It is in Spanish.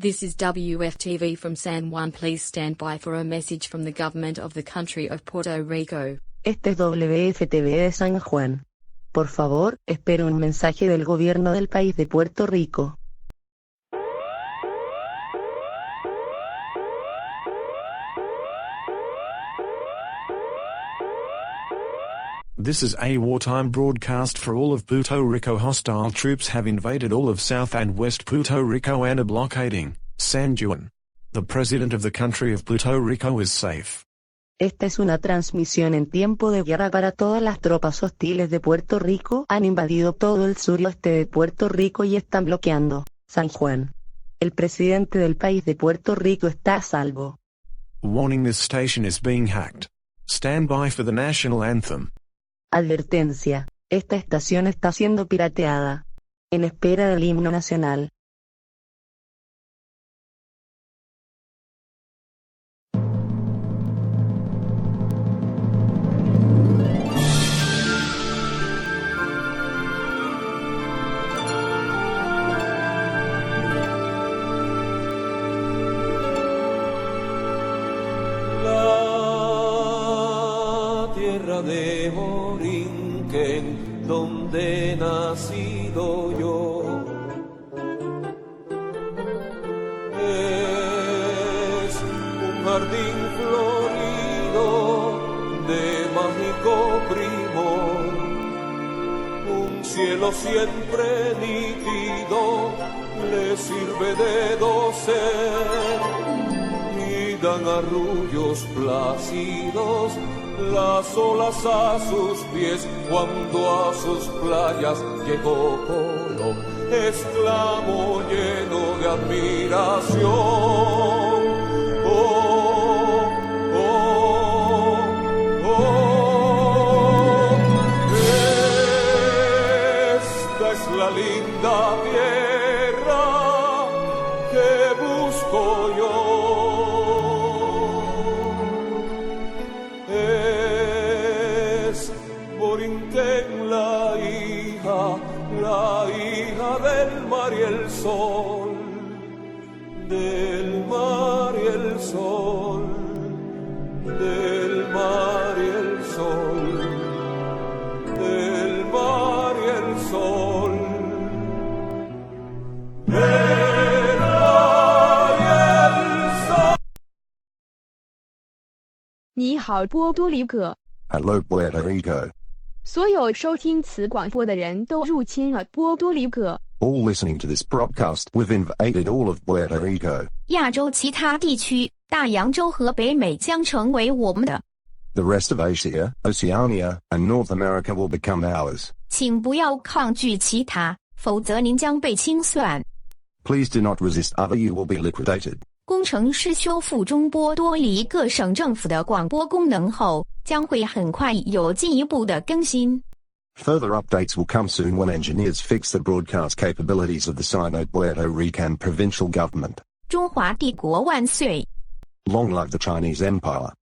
This is WFTV from San Juan. Please stand by for a message from the government of the country of Puerto Rico. Este es WFTV de San Juan. Por favor, espere un mensaje del gobierno del país de Puerto Rico. This is a wartime broadcast for all of Puerto Rico. Hostile troops have invaded all of South and West Puerto Rico and are blockading San Juan. The president of the country of Puerto Rico is safe. Esta es una transmisión en tiempo de guerra para todas las tropas hostiles de Puerto Rico. Han invadido todo el sur y oeste de Puerto Rico y están bloqueando San Juan. El presidente del país de Puerto Rico está a salvo. Warning: this station is being hacked. Stand by for the national anthem. Advertencia: esta estación está siendo pirateada. En espera del himno nacional. La tierra de Borinquen, donde he nacido yo, es un jardín florido de mágico primor, un cielo siempre nítido le sirve de dosel, y dan arrullos plácidos las olas a sus pies cuando a sus playas llegó Colón. Exclamó lleno de admiración: oh, oh, oh, esta es la linda tierra que busco yo. Borinquen, la hija del mar y el sol, del mar y el sol, del mar y el sol, del mar y el sol, del mar y el sol. 你好，波多黎各。 Hello, Puerto Rico. 所有收听此广播的人都入侵了波多黎各。 All listening to this broadcast, we've invaded all of Puerto Rico. 亚洲其他地区、大洋洲和北美将成为我们的。 The rest of Asia, Oceania, and North America will become ours. 请不要抗拒其他，否则您将被清算。 Please do not resist other, you will be liquidated. 工程师修复中波多黎各省政府的广播功能后，将会很快有进一步的更新。 Further updates will come soon when engineers fix the broadcast capabilities of the Sino-Puerto Rican provincial government. 中华帝国万岁！ Long live the Chinese Empire!